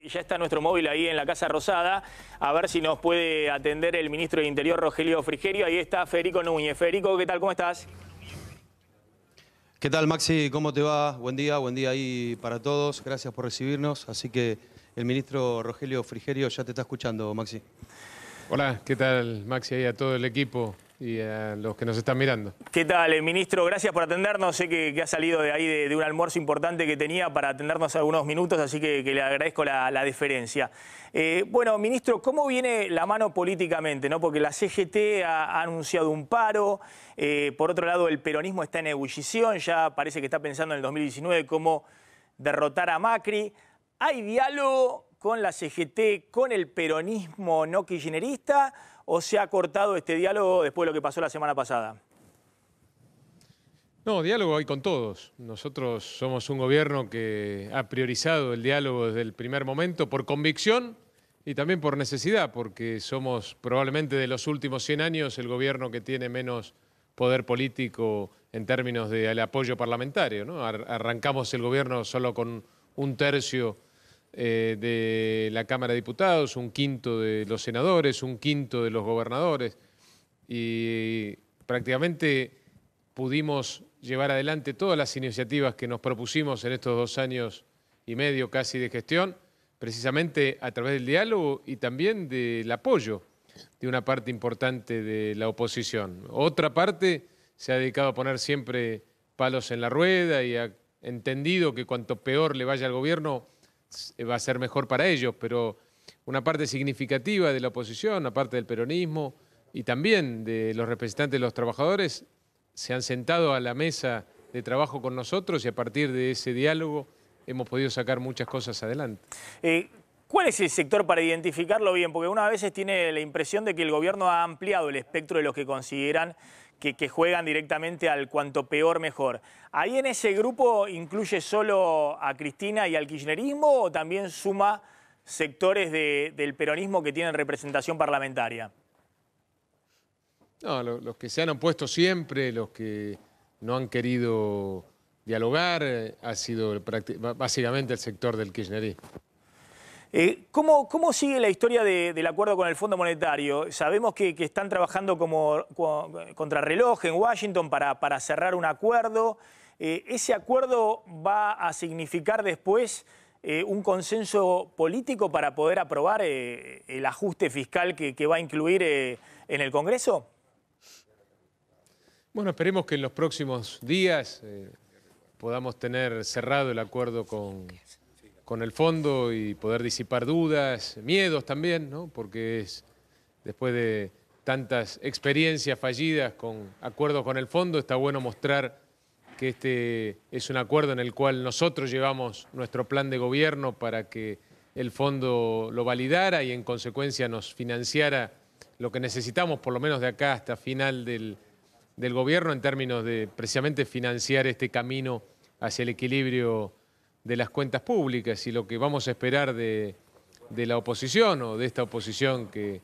Ya está nuestro móvil ahí en la Casa Rosada, a ver si nos puede atender el ministro de Interior, Rogelio Frigerio. Ahí está Federico Núñez. Federico, ¿qué tal? ¿Cómo estás? ¿Qué tal, Maxi? ¿Cómo te va? Buen día ahí para todos. Gracias por recibirnos. Así que el ministro Rogelio Frigerio ya te está escuchando, Maxi. Hola, ¿qué tal, Maxi? Y a todo el equipo y a los que nos están mirando. ¿Qué tal, ministro? Gracias por atendernos. Sé que ha salido de ahí de un almuerzo importante que tenía para atendernos algunos minutos, así que le agradezco la deferencia. Bueno, ministro, ¿cómo viene la mano políticamente, ¿no? Porque la CGT ha anunciado un paro. Por otro lado, el peronismo está en ebullición. Ya parece que está pensando en el 2019 cómo derrotar a Macri. ¿Hay diálogo con la CGT, con el peronismo no kirchnerista, o se ha cortado este diálogo después de lo que pasó la semana pasada? No, diálogo hay con todos. Nosotros somos un gobierno que ha priorizado el diálogo desde el primer momento por convicción y también por necesidad, porque somos probablemente de los últimos 100 años el gobierno que tiene menos poder político en términos del apoyo parlamentario, ¿no? Arrancamos el gobierno solo con un tercio de la Cámara de Diputados, un quinto de los senadores, un quinto de los gobernadores y prácticamente pudimos llevar adelante todas las iniciativas que nos propusimos en estos 2 años y medio casi de gestión, precisamente a través del diálogo y también del apoyo de una parte importante de la oposición. Otra parte se ha dedicado a poner siempre palos en la rueda y ha entendido que cuanto peor le vaya al gobierno va a ser mejor para ellos, pero una parte significativa de la oposición, una parte del peronismo y también de los representantes de los trabajadores se han sentado a la mesa de trabajo con nosotros y a partir de ese diálogo hemos podido sacar muchas cosas adelante. ¿Cuál es el sector para identificarlo bien? Porque una veces tiene la impresión de que el gobierno ha ampliado el espectro de los que consideran que juegan directamente al cuanto peor mejor. ¿Ahí en ese grupo incluye solo a Cristina y al kirchnerismo o también suma sectores del peronismo que tienen representación parlamentaria? No, los que se han opuesto siempre, los que no han querido dialogar, ha sido básicamente el sector del kirchnerismo. ¿Cómo sigue la historia del acuerdo con el Fondo Monetario? Sabemos que están trabajando como contrarreloj en Washington para cerrar un acuerdo. ¿Ese acuerdo va a significar después un consenso político para poder aprobar el ajuste fiscal que va a incluir en el Congreso? Bueno, esperemos que en los próximos días podamos tener cerrado el acuerdo con el fondo y poder disipar dudas, miedos también, ¿no? Porque después de tantas experiencias fallidas con acuerdos con el fondo, está bueno mostrar que este es un acuerdo en el cual nosotros llevamos nuestro plan de gobierno para que el fondo lo validara y en consecuencia nos financiara lo que necesitamos, por lo menos de acá hasta final del gobierno, en términos de precisamente financiar este camino hacia el equilibrio de las cuentas públicas. Y lo que vamos a esperar de la oposición o de esta oposición que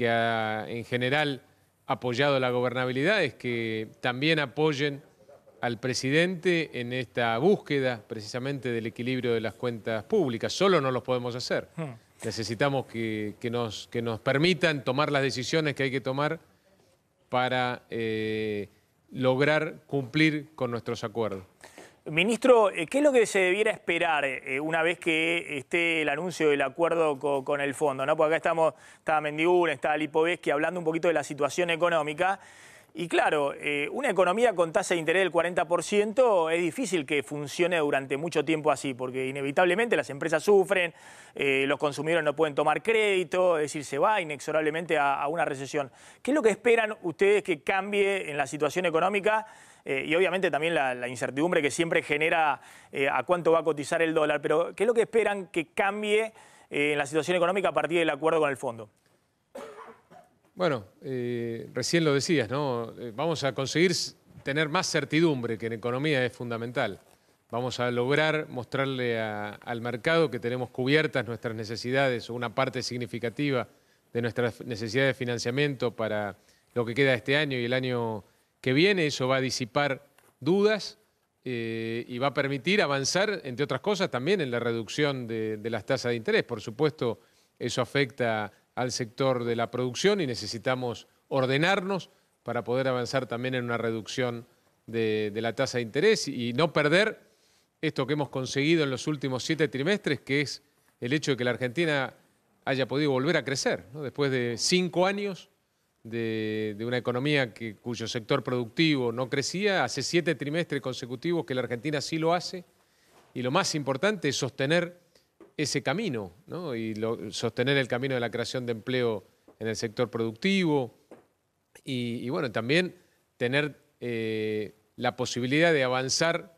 ha en general apoyado la gobernabilidad es que también apoyen al presidente en esta búsqueda precisamente del equilibrio de las cuentas públicas. Solo no lo podemos hacer. Necesitamos que nos permitan tomar las decisiones que hay que tomar para lograr cumplir con nuestros acuerdos. Ministro, ¿qué es lo que se debiera esperar una vez que esté el anuncio del acuerdo con el fondo, ¿no? Porque acá está Mendigún, está Lipovetsky hablando un poquito de la situación económica. Y claro, una economía con tasa de interés del 40% es difícil que funcione durante mucho tiempo así, porque inevitablemente las empresas sufren, los consumidores no pueden tomar crédito, es decir, se va inexorablemente a una recesión. ¿Qué es lo que esperan ustedes que cambie en la situación económica? Y obviamente también la incertidumbre que siempre genera a cuánto va a cotizar el dólar, pero ¿qué es lo que esperan que cambie en la situación económica a partir del acuerdo con el fondo? Bueno, recién lo decías, ¿no? Vamos a conseguir tener más certidumbre, que en economía es fundamental. Vamos a lograr mostrarle al mercado que tenemos cubiertas nuestras necesidades, o una parte significativa de nuestras necesidades de financiamiento para lo que queda este año y el año que viene. Eso va a disipar dudas y va a permitir avanzar, entre otras cosas, también en la reducción de las tasas de interés. Por supuesto, eso afecta al sector de la producción y necesitamos ordenarnos para poder avanzar también en una reducción de la tasa de interés y no perder esto que hemos conseguido en los últimos 7 trimestres, que es el hecho de que la Argentina haya podido volver a crecer, ¿no? Después de 5 años de una economía cuyo sector productivo no crecía, hace 7 trimestres consecutivos que la Argentina sí lo hace, y lo más importante es sostener ese camino, ¿no? Y sostener el camino de la creación de empleo en el sector productivo y bueno, también tener la posibilidad de avanzar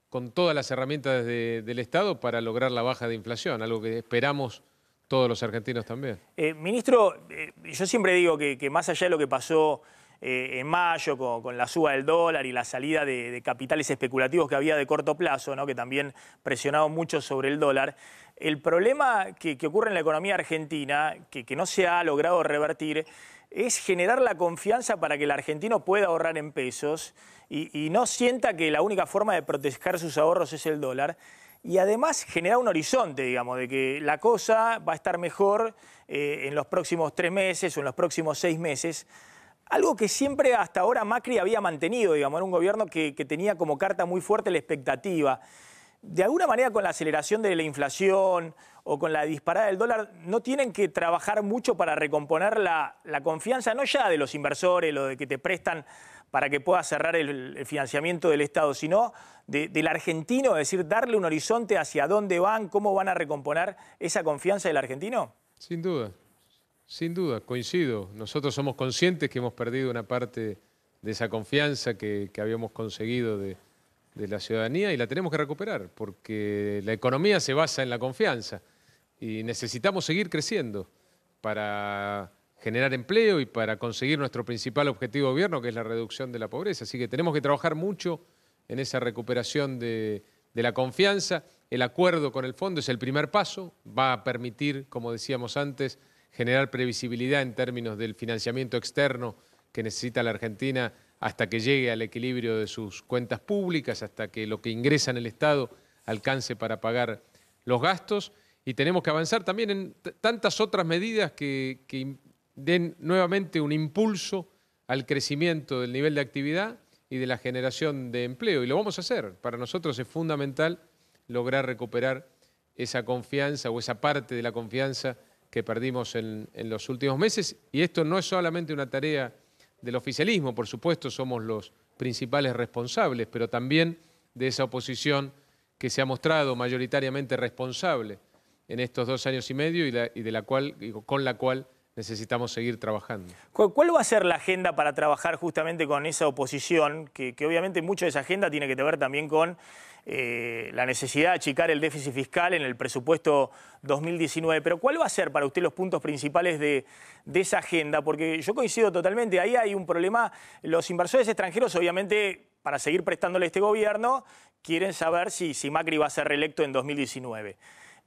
con todas las herramientas del Estado para lograr la baja de inflación, algo que esperamos todos los argentinos también. Ministro, yo siempre digo que más allá de lo que pasó en mayo con la suba del dólar y la salida de capitales especulativos que había de corto plazo, ¿no? Que también presionaron mucho sobre el dólar, el problema que ocurre en la economía argentina, que no se ha logrado revertir, es generar la confianza para que el argentino pueda ahorrar en pesos y no sienta que la única forma de proteger sus ahorros es el dólar. Y además generar un horizonte, digamos, de que la cosa va a estar mejor en los próximos 3 meses o en los próximos 6 meses. Algo que siempre hasta ahora Macri había mantenido, digamos, era un gobierno que tenía como carta muy fuerte la expectativa. De alguna manera, con la aceleración de la inflación o con la disparada del dólar, ¿no tienen que trabajar mucho para recomponer la confianza, no ya de los inversores, lo de que te prestan para que puedas cerrar el financiamiento del Estado, sino del argentino, es decir, darle un horizonte hacia dónde van, cómo van a recomponer esa confianza del argentino? Sin duda, coincido. Nosotros somos conscientes que hemos perdido una parte de esa confianza que habíamos conseguido de la ciudadanía y la tenemos que recuperar, porque la economía se basa en la confianza y necesitamos seguir creciendo para generar empleo y para conseguir nuestro principal objetivo de gobierno, que es la reducción de la pobreza. Así que tenemos que trabajar mucho en esa recuperación de la confianza. El acuerdo con el fondo es el primer paso, va a permitir, como decíamos antes, generar previsibilidad en términos del financiamiento externo que necesita la Argentina hasta que llegue al equilibrio de sus cuentas públicas, hasta que lo que ingresa en el Estado alcance para pagar los gastos. Y tenemos que avanzar también en tantas otras medidas que den nuevamente un impulso al crecimiento del nivel de actividad y de la generación de empleo. Y lo vamos a hacer. Para nosotros es fundamental lograr recuperar esa confianza o esa parte de la confianza que perdimos en los últimos meses. Y esto no es solamente una tarea del oficialismo, por supuesto somos los principales responsables, pero también de esa oposición que se ha mostrado mayoritariamente responsable en estos 2 años y medio con la cual necesitamos seguir trabajando. ¿Cuál va a ser la agenda para trabajar justamente con esa oposición? Que obviamente mucho de esa agenda tiene que ver también con la necesidad de achicar el déficit fiscal en el presupuesto 2019. Pero ¿cuál va a ser para usted los puntos principales de esa agenda? Porque yo coincido totalmente, ahí hay un problema. Los inversores extranjeros, obviamente, para seguir prestándole a este gobierno, quieren saber si Macri va a ser reelecto en 2019.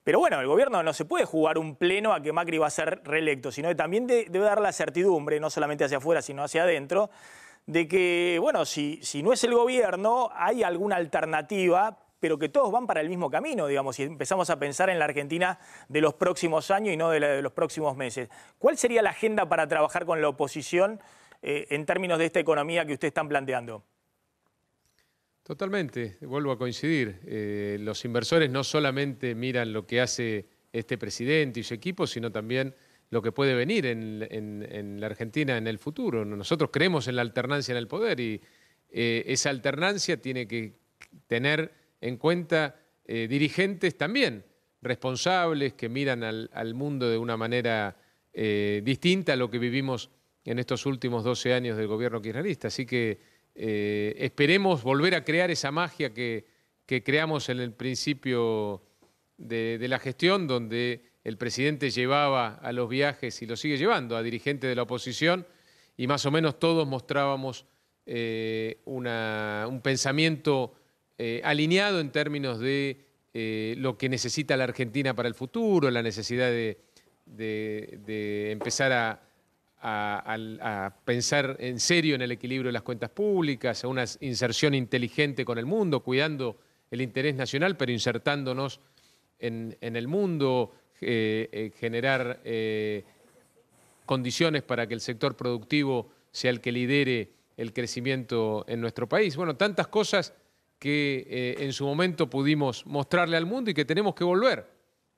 Pero bueno, el gobierno no se puede jugar un pleno a que Macri va a ser reelecto, sino que también debe dar la certidumbre, no solamente hacia afuera, sino hacia adentro, de que, bueno, si no es el gobierno, hay alguna alternativa, pero que todos van para el mismo camino, digamos, si empezamos a pensar en la Argentina de los próximos años y no de los próximos meses. ¿Cuál sería la agenda para trabajar con la oposición en términos de esta economía que ustedes están planteando? Totalmente, vuelvo a coincidir. Los inversores no solamente miran lo que hace este presidente y su equipo, sino también lo que puede venir en la Argentina en el futuro. Nosotros creemos en la alternancia en el poder y esa alternancia tiene que tener en cuenta dirigentes también responsables que miran al mundo de una manera distinta a lo que vivimos en estos últimos 12 años del gobierno kirchnerista. Así que esperemos volver a crear esa magia que creamos en el principio de la gestión, donde el presidente llevaba a los viajes y lo sigue llevando a dirigentes de la oposición y más o menos todos mostrábamos un pensamiento alineado en términos de lo que necesita la Argentina para el futuro, la necesidad de empezar a pensar en serio en el equilibrio de las cuentas públicas, a una inserción inteligente con el mundo, cuidando el interés nacional, pero insertándonos en el mundo, generar condiciones para que el sector productivo sea el que lidere el crecimiento en nuestro país. Bueno, tantas cosas que en su momento pudimos mostrarle al mundo y que tenemos que volver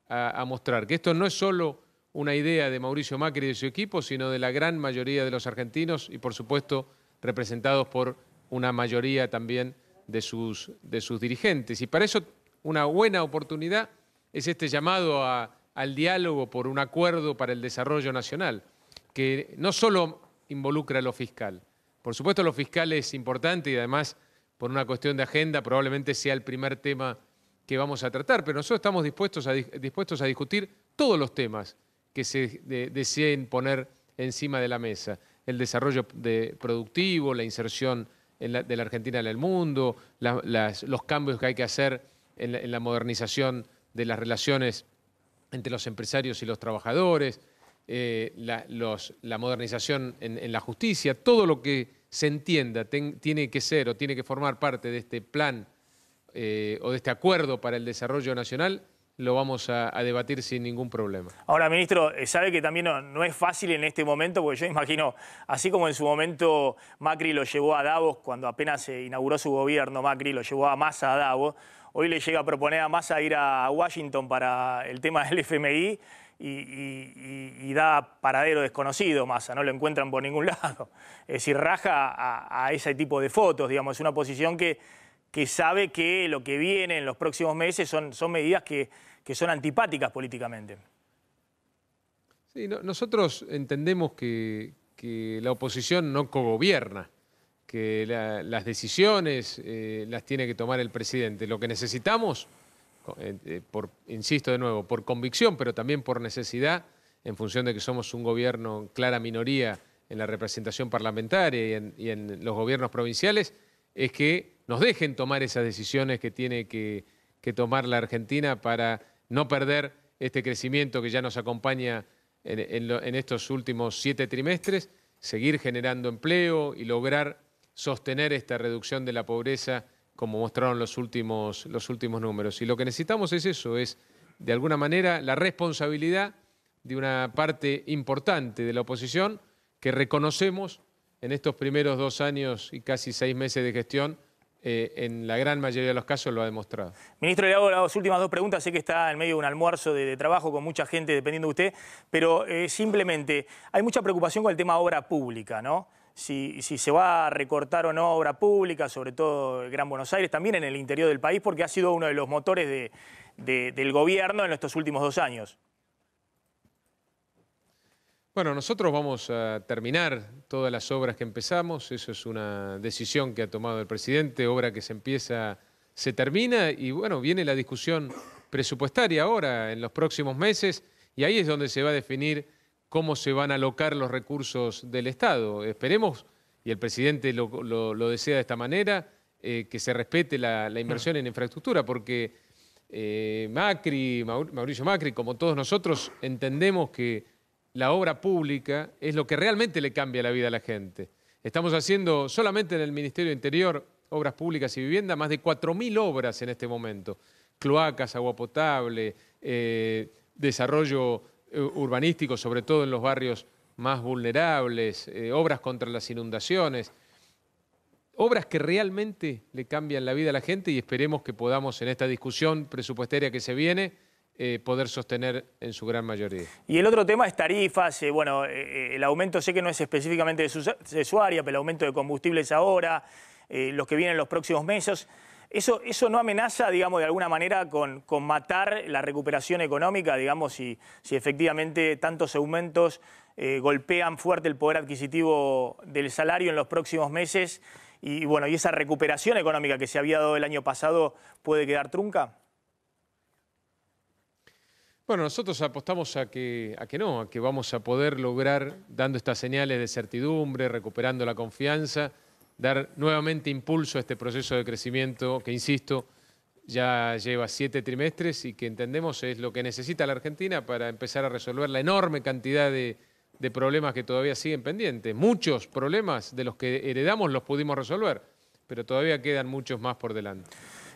a mostrar, que esto no es solo una idea de Mauricio Macri y de su equipo, sino de la gran mayoría de los argentinos y, por supuesto, representados por una mayoría también de sus dirigentes. Y para eso una buena oportunidad es este llamado al diálogo por un acuerdo para el desarrollo nacional, que no solo involucra lo fiscal. Por supuesto, lo fiscal es importante y además, por una cuestión de agenda, probablemente sea el primer tema que vamos a tratar, pero nosotros estamos dispuestos a discutir todos los temas que se deseen poner encima de la mesa. El desarrollo productivo, la inserción de la Argentina en el mundo, los cambios que hay que hacer en la modernización de las relaciones entre los empresarios y los trabajadores, la modernización en la justicia, todo lo que se entienda tiene que ser o tiene que formar parte de este plan o de este acuerdo para el desarrollo nacional, lo vamos a debatir sin ningún problema. Ahora, ministro, sabe que también no es fácil en este momento, porque yo imagino, así como en su momento Macri lo llevó a Davos, cuando apenas se inauguró su gobierno, Macri lo llevó a Massa a Davos, hoy le llega a proponer a Massa ir a Washington para el tema del FMI y da paradero desconocido Massa, no lo encuentran por ningún lado. Es decir, raja a ese tipo de fotos, digamos, es una posición que sabe que lo que viene en los próximos meses son medidas que son antipáticas políticamente. Sí, nosotros entendemos que la oposición no cogobierna, que las decisiones las tiene que tomar el presidente. Lo que necesitamos, insisto de nuevo, por convicción, pero también por necesidad, en función de que somos un gobierno en clara minoría en la representación parlamentaria y en los gobiernos provinciales, es que nos dejen tomar esas decisiones que tiene que tomar la Argentina para no perder este crecimiento que ya nos acompaña en estos últimos 7 trimestres, seguir generando empleo y lograr sostener esta reducción de la pobreza como mostraron los últimos números. Y lo que necesitamos es eso, es de alguna manera la responsabilidad de una parte importante de la oposición que reconocemos en estos primeros 2 años y casi 6 meses de gestión, en la gran mayoría de los casos lo ha demostrado. Ministro, le hago las últimas 2 preguntas. Sé que está en medio de un almuerzo de trabajo con mucha gente dependiendo de usted, pero simplemente hay mucha preocupación con el tema obra pública, ¿no? Si se va a recortar o no obra pública, sobre todo el Gran Buenos Aires, también en el interior del país, porque ha sido uno de los motores del gobierno en estos últimos 2 años. Bueno, nosotros vamos a terminar todas las obras que empezamos, eso es una decisión que ha tomado el presidente, obra que se empieza, se termina y bueno, viene la discusión presupuestaria ahora en los próximos meses y ahí es donde se va a definir cómo se van a alocar los recursos del Estado. Esperemos, y el presidente lo desea de esta manera, que se respete la inversión en infraestructura, porque Mauricio Macri, como todos nosotros, entendemos que la obra pública es lo que realmente le cambia la vida a la gente. Estamos haciendo solamente en el Ministerio de Interior, Obras Públicas y Vivienda, más de 4.000 obras en este momento. Cloacas, agua potable, desarrollo urbanístico, sobre todo en los barrios más vulnerables, obras contra las inundaciones. Obras que realmente le cambian la vida a la gente y esperemos que podamos en esta discusión presupuestaria que se viene poder sostener en su gran mayoría. Y el otro tema es tarifas, bueno, el aumento, sé que no es específicamente de su área, pero el aumento de combustibles ahora, los que vienen en los próximos meses, ¿eso no amenaza, digamos, de alguna manera con matar la recuperación económica, digamos, si efectivamente tantos aumentos golpean fuerte el poder adquisitivo del salario en los próximos meses y, bueno, y esa recuperación económica que se había dado el año pasado puede quedar trunca? Bueno, nosotros apostamos a que vamos a poder lograr, dando estas señales de certidumbre, recuperando la confianza, dar nuevamente impulso a este proceso de crecimiento que, insisto, ya lleva 7 trimestres y que entendemos es lo que necesita la Argentina para empezar a resolver la enorme cantidad de de problemas que todavía siguen pendientes. Muchos problemas de los que heredamos los pudimos resolver, pero todavía quedan muchos más por delante.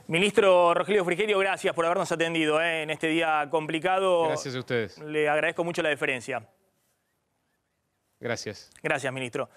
Ministro Rogelio Frigerio, gracias por habernos atendido en este día complicado. Gracias a ustedes. Le agradezco mucho la deferencia. Gracias. Gracias, ministro.